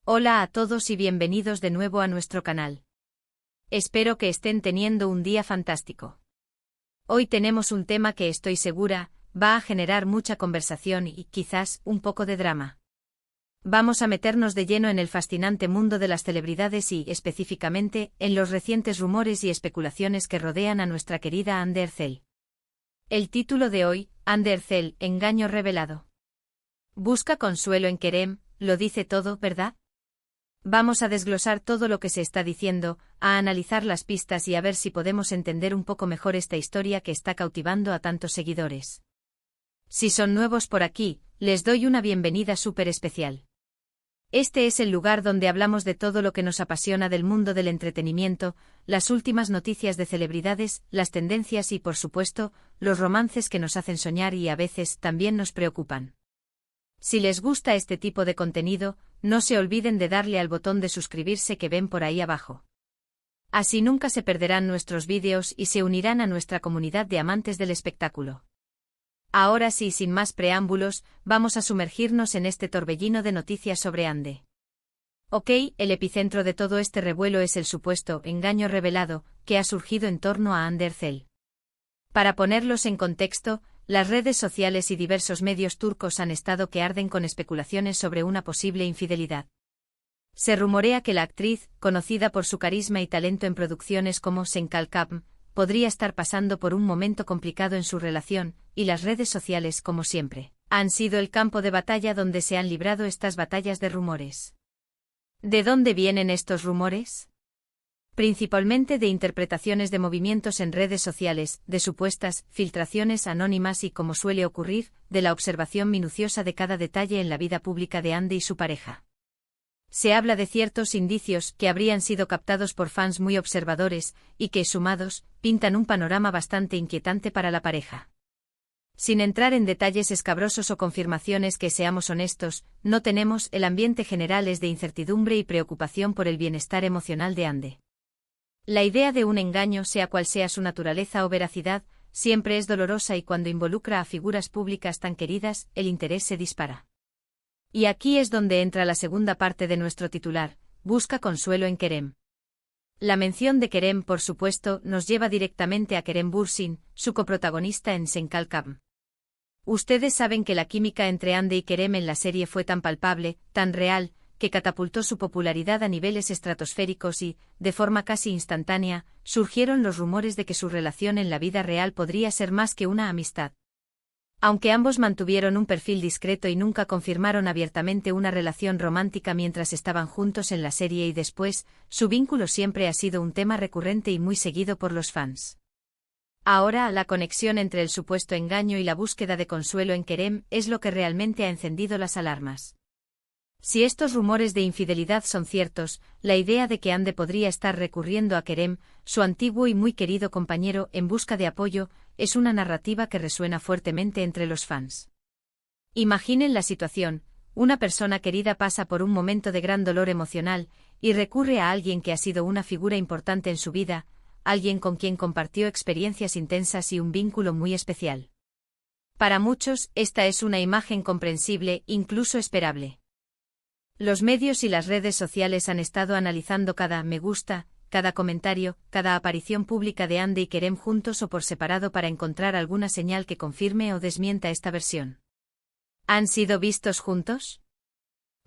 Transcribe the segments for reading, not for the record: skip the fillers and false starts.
Hola a todos y bienvenidos de nuevo a nuestro canal. Espero que estén teniendo un día fantástico. Hoy tenemos un tema que estoy segura va a generar mucha conversación y, quizás, un poco de drama. Vamos a meternos de lleno en el fascinante mundo de las celebridades y, específicamente, en los recientes rumores y especulaciones que rodean a nuestra querida Amber Thel. El título de hoy, Amber Thel, engaño revelado. Busca consuelo en Kerem, lo dice todo, ¿verdad? Vamos a desglosar todo lo que se está diciendo, a analizar las pistas y a ver si podemos entender un poco mejor esta historia que está cautivando a tantos seguidores. Si son nuevos por aquí, les doy una bienvenida súper especial. Este es el lugar donde hablamos de todo lo que nos apasiona del mundo del entretenimiento, las últimas noticias de celebridades, las tendencias y, por supuesto, los romances que nos hacen soñar y a veces también nos preocupan. Si les gusta este tipo de contenido, no se olviden de darle al botón de suscribirse que ven por ahí abajo. Así nunca se perderán nuestros vídeos y se unirán a nuestra comunidad de amantes del espectáculo. Ahora sí, sin más preámbulos, vamos a sumergirnos en este torbellino de noticias sobre Ande. Ok, el epicentro de todo este revuelo es el supuesto engaño revelado que ha surgido en torno a Amber Thel. Para ponerlos en contexto, las redes sociales y diversos medios turcos han estado que arden con especulaciones sobre una posible infidelidad. Se rumorea que la actriz, conocida por su carisma y talento en producciones como Sen Kalkam, podría estar pasando por un momento complicado en su relación, y las redes sociales, como siempre, han sido el campo de batalla donde se han librado estas batallas de rumores. ¿De dónde vienen estos rumores? Principalmente de interpretaciones de movimientos en redes sociales, de supuestas filtraciones anónimas y, como suele ocurrir, de la observación minuciosa de cada detalle en la vida pública de Ande y su pareja. Se habla de ciertos indicios que habrían sido captados por fans muy observadores y que, sumados, pintan un panorama bastante inquietante para la pareja. Sin entrar en detalles escabrosos o confirmaciones que, seamos honestos, no tenemos, el ambiente general es de incertidumbre y preocupación por el bienestar emocional de Ande. La idea de un engaño, sea cual sea su naturaleza o veracidad, siempre es dolorosa y cuando involucra a figuras públicas tan queridas, el interés se dispara. Y aquí es donde entra la segunda parte de nuestro titular, busca consuelo en Kerem. La mención de Kerem, por supuesto, nos lleva directamente a Kerem Bürsin, su coprotagonista en Sen Kalkam. Ustedes saben que la química entre Ande y Kerem en la serie fue tan palpable, tan real, que catapultó su popularidad a niveles estratosféricos y, de forma casi instantánea, surgieron los rumores de que su relación en la vida real podría ser más que una amistad. Aunque ambos mantuvieron un perfil discreto y nunca confirmaron abiertamente una relación romántica mientras estaban juntos en la serie y después, su vínculo siempre ha sido un tema recurrente y muy seguido por los fans. Ahora, la conexión entre el supuesto engaño y la búsqueda de consuelo en Kerem es lo que realmente ha encendido las alarmas. Si estos rumores de infidelidad son ciertos, la idea de que Ande podría estar recurriendo a Kerem, su antiguo y muy querido compañero, en busca de apoyo, es una narrativa que resuena fuertemente entre los fans. Imaginen la situación, una persona querida pasa por un momento de gran dolor emocional, y recurre a alguien que ha sido una figura importante en su vida, alguien con quien compartió experiencias intensas y un vínculo muy especial. Para muchos, esta es una imagen comprensible, incluso esperable. Los medios y las redes sociales han estado analizando cada me gusta, cada comentario, cada aparición pública de Ande y Kerem juntos o por separado para encontrar alguna señal que confirme o desmienta esta versión. ¿Han sido vistos juntos?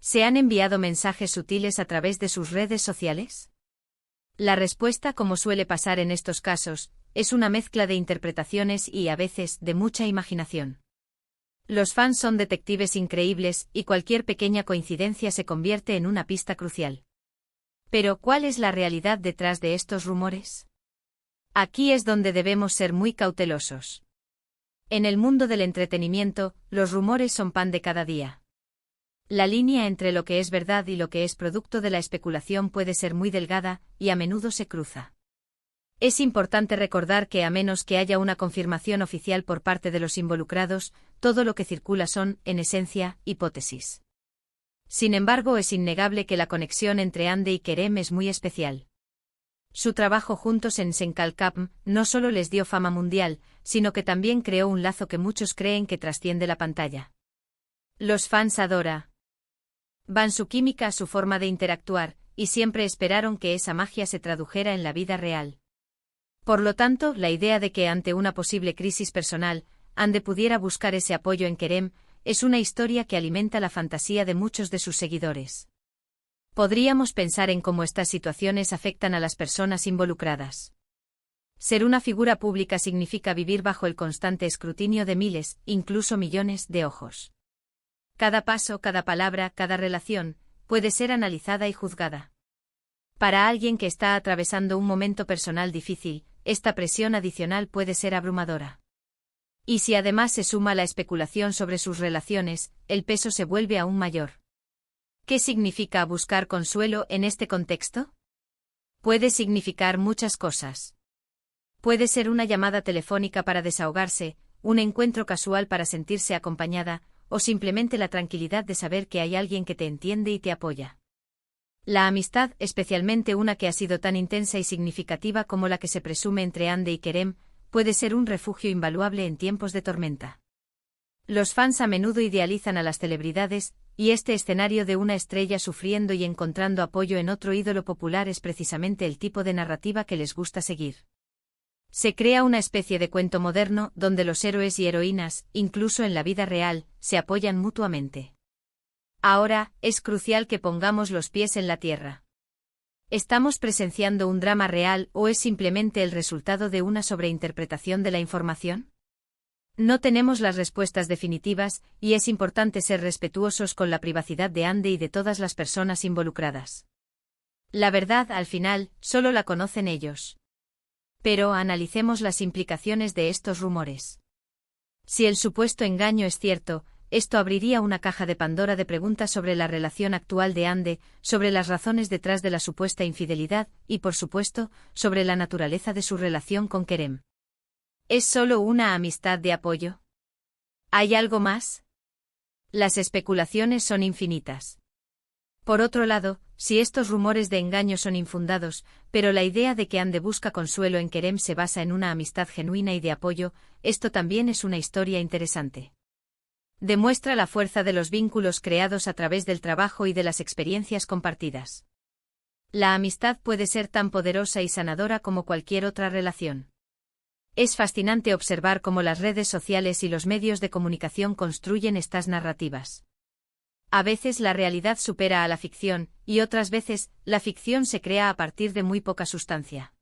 ¿Se han enviado mensajes sutiles a través de sus redes sociales? La respuesta, como suele pasar en estos casos, es una mezcla de interpretaciones y, a veces, de mucha imaginación. Los fans son detectives increíbles y cualquier pequeña coincidencia se convierte en una pista crucial. Pero, ¿cuál es la realidad detrás de estos rumores? Aquí es donde debemos ser muy cautelosos. En el mundo del entretenimiento, los rumores son pan de cada día. La línea entre lo que es verdad y lo que es producto de la especulación puede ser muy delgada, y a menudo se cruza. Es importante recordar que a menos que haya una confirmación oficial por parte de los involucrados, todo lo que circula son, en esencia, hipótesis. Sin embargo, es innegable que la conexión entre Ande y Kerem es muy especial. Su trabajo juntos en Sen Kalkam no solo les dio fama mundial, sino que también creó un lazo que muchos creen que trasciende la pantalla. Los fans adoran Van su química, su forma de interactuar, y siempre esperaron que esa magia se tradujera en la vida real. Por lo tanto, la idea de que ante una posible crisis personal, Ande pudiera buscar ese apoyo en Kerem, es una historia que alimenta la fantasía de muchos de sus seguidores. Podríamos pensar en cómo estas situaciones afectan a las personas involucradas. Ser una figura pública significa vivir bajo el constante escrutinio de miles, incluso millones, de ojos. Cada paso, cada palabra, cada relación, puede ser analizada y juzgada. Para alguien que está atravesando un momento personal difícil, esta presión adicional puede ser abrumadora. Y si además se suma la especulación sobre sus relaciones, el peso se vuelve aún mayor. ¿Qué significa buscar consuelo en este contexto? Puede significar muchas cosas. Puede ser una llamada telefónica para desahogarse, un encuentro casual para sentirse acompañada, o simplemente la tranquilidad de saber que hay alguien que te entiende y te apoya. La amistad, especialmente una que ha sido tan intensa y significativa como la que se presume entre Ande y Kerem, puede ser un refugio invaluable en tiempos de tormenta. Los fans a menudo idealizan a las celebridades, y este escenario de una estrella sufriendo y encontrando apoyo en otro ídolo popular es precisamente el tipo de narrativa que les gusta seguir. Se crea una especie de cuento moderno donde los héroes y heroínas, incluso en la vida real, se apoyan mutuamente. Ahora, es crucial que pongamos los pies en la tierra. ¿Estamos presenciando un drama real o es simplemente el resultado de una sobreinterpretación de la información? No tenemos las respuestas definitivas, y es importante ser respetuosos con la privacidad de Ande y de todas las personas involucradas. La verdad, al final, solo la conocen ellos. Pero analicemos las implicaciones de estos rumores. Si el supuesto engaño es cierto, esto abriría una caja de Pandora de preguntas sobre la relación actual de Ande, sobre las razones detrás de la supuesta infidelidad y, por supuesto, sobre la naturaleza de su relación con Kerem. ¿Es solo una amistad de apoyo? ¿Hay algo más? Las especulaciones son infinitas. Por otro lado, si estos rumores de engaño son infundados, pero la idea de que Ande busca consuelo en Kerem se basa en una amistad genuina y de apoyo, esto también es una historia interesante. Demuestra la fuerza de los vínculos creados a través del trabajo y de las experiencias compartidas. La amistad puede ser tan poderosa y sanadora como cualquier otra relación. Es fascinante observar cómo las redes sociales y los medios de comunicación construyen estas narrativas. A veces la realidad supera a la ficción, y otras veces, la ficción se crea a partir de muy poca sustancia.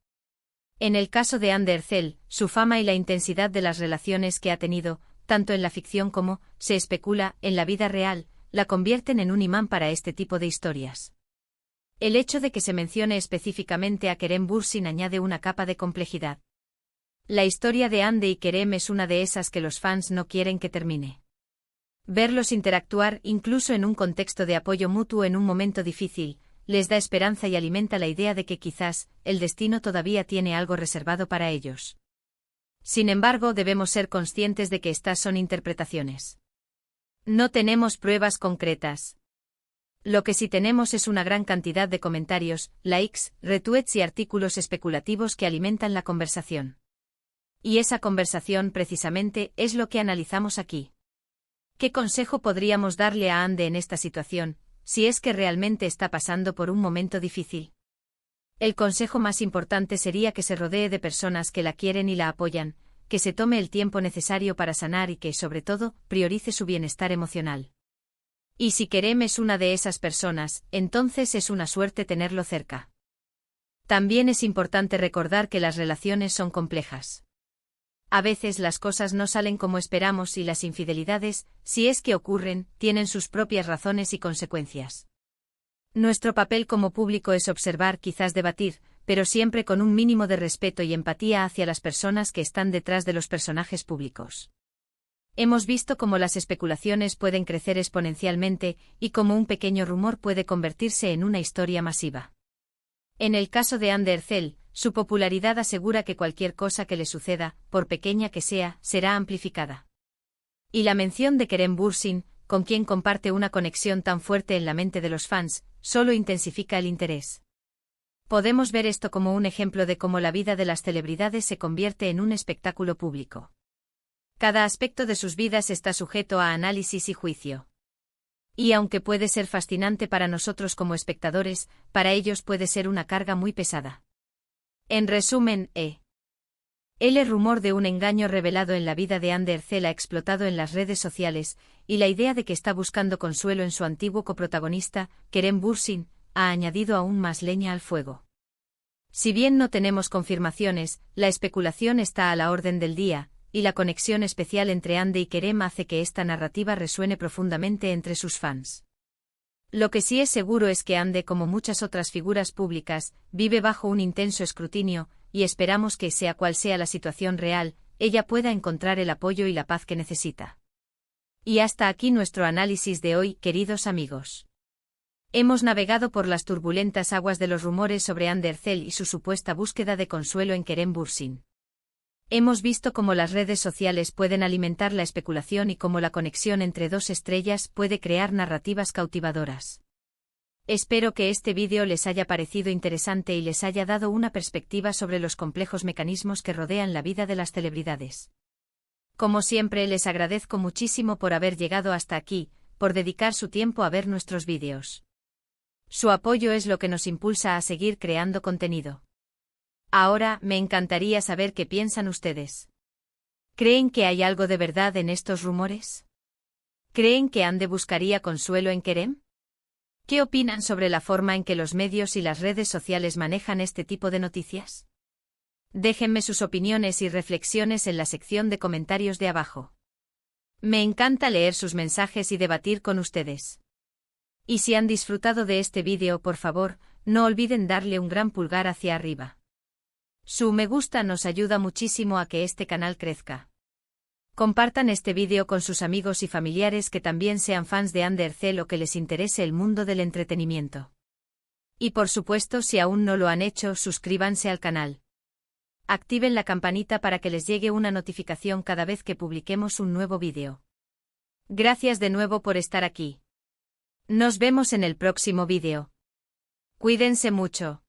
En el caso de Ande Erçel, su fama y la intensidad de las relaciones que ha tenido, tanto en la ficción como, se especula, en la vida real, la convierten en un imán para este tipo de historias. El hecho de que se mencione específicamente a Kerem Bürsin añade una capa de complejidad. La historia de Ande y Kerem es una de esas que los fans no quieren que termine. Verlos interactuar, incluso en un contexto de apoyo mutuo en un momento difícil, les da esperanza y alimenta la idea de que quizás, el destino todavía tiene algo reservado para ellos. Sin embargo, debemos ser conscientes de que estas son interpretaciones. No tenemos pruebas concretas. Lo que sí tenemos es una gran cantidad de comentarios, likes, retweets y artículos especulativos que alimentan la conversación. Y esa conversación, precisamente, es lo que analizamos aquí. ¿Qué consejo podríamos darle a Ande en esta situación, si es que realmente está pasando por un momento difícil? El consejo más importante sería que se rodee de personas que la quieren y la apoyan, que se tome el tiempo necesario para sanar y que, sobre todo, priorice su bienestar emocional. Y si Kerem es una de esas personas, entonces es una suerte tenerlo cerca. También es importante recordar que las relaciones son complejas. A veces las cosas no salen como esperamos y las infidelidades, si es que ocurren, tienen sus propias razones y consecuencias. Nuestro papel como público es observar, quizás debatir, pero siempre con un mínimo de respeto y empatía hacia las personas que están detrás de los personajes públicos. Hemos visto cómo las especulaciones pueden crecer exponencialmente y cómo un pequeño rumor puede convertirse en una historia masiva. En el caso de Ande Erçel, su popularidad asegura que cualquier cosa que le suceda, por pequeña que sea, será amplificada. Y la mención de Kerem Bürsin, con quien comparte una conexión tan fuerte en la mente de los fans, solo intensifica el interés. Podemos ver esto como un ejemplo de cómo la vida de las celebridades se convierte en un espectáculo público. Cada aspecto de sus vidas está sujeto a análisis y juicio. Y aunque puede ser fascinante para nosotros como espectadores, para ellos puede ser una carga muy pesada. En resumen, el rumor de un engaño revelado en la vida de Ander Cell ha explotado en las redes sociales, y la idea de que está buscando consuelo en su antiguo coprotagonista, Kerem Bürsin, ha añadido aún más leña al fuego. Si bien no tenemos confirmaciones, la especulación está a la orden del día, y la conexión especial entre Hande y Kerem hace que esta narrativa resuene profundamente entre sus fans. Lo que sí es seguro es que Hande, como muchas otras figuras públicas, vive bajo un intenso escrutinio, y esperamos que, sea cual sea la situación real, ella pueda encontrar el apoyo y la paz que necesita. Y hasta aquí nuestro análisis de hoy, queridos amigos. Hemos navegado por las turbulentas aguas de los rumores sobre Ander Cell y su supuesta búsqueda de consuelo en Kerem Bürsin. Hemos visto cómo las redes sociales pueden alimentar la especulación y cómo la conexión entre dos estrellas puede crear narrativas cautivadoras. Espero que este vídeo les haya parecido interesante y les haya dado una perspectiva sobre los complejos mecanismos que rodean la vida de las celebridades. Como siempre, les agradezco muchísimo por haber llegado hasta aquí, por dedicar su tiempo a ver nuestros vídeos. Su apoyo es lo que nos impulsa a seguir creando contenido. Ahora, me encantaría saber qué piensan ustedes. ¿Creen que hay algo de verdad en estos rumores? ¿Creen que Hande buscaría consuelo en Kerem? ¿Qué opinan sobre la forma en que los medios y las redes sociales manejan este tipo de noticias? Déjenme sus opiniones y reflexiones en la sección de comentarios de abajo. Me encanta leer sus mensajes y debatir con ustedes. Y si han disfrutado de este vídeo, por favor, no olviden darle un gran pulgar hacia arriba. Su me gusta nos ayuda muchísimo a que este canal crezca. Compartan este vídeo con sus amigos y familiares que también sean fans de Ander Cell o que les interese el mundo del entretenimiento. Y por supuesto, si aún no lo han hecho, suscríbanse al canal. Activen la campanita para que les llegue una notificación cada vez que publiquemos un nuevo vídeo. Gracias de nuevo por estar aquí. Nos vemos en el próximo vídeo. Cuídense mucho.